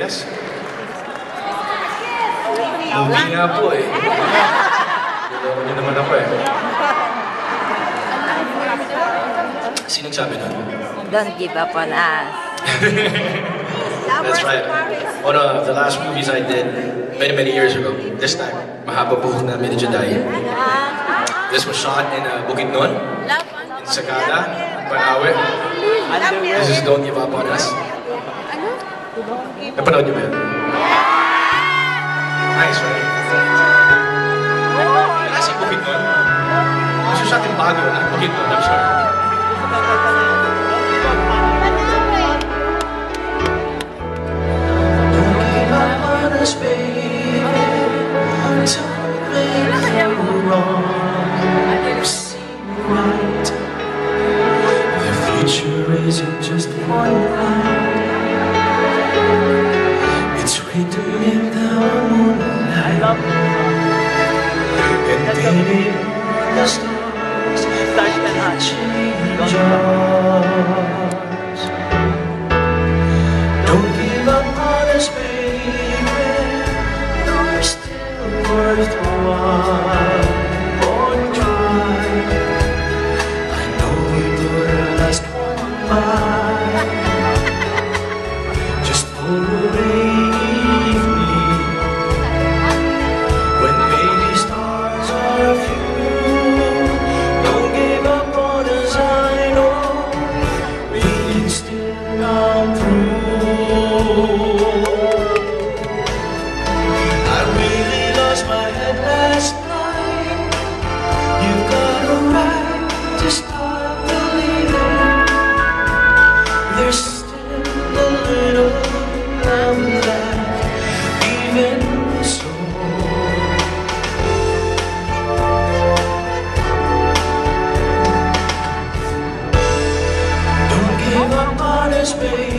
Yes? Movie nga po eh. Niloko niyo naman ako eh. Sinong sabi nun? Don't give up on us. That's right. One of the last movies I did many years ago. This time, Mahaba Buhok na Minijadai. This was shot in Bukidnon, in Sagada, Banawe. This is Don't Give Up on Us. Napanood niyo ba yun? Nice, right? Wala si Bukidnon. This was shot in Baguio, Bukidnon, I'm sorry. Baby, don't make you wrong. I've seen right. The future isn't just one line. It's written in the moonlight, and painted on the stars that change ours. Don't give up on us, baby. Worthwhile, born try. I know you're last one by. Just believe me. When baby stars are few, don't give up on us. I know we can still come through. My head last night. You've got a right to start believing. There's still a little love left, even so. Don't give up on us, baby.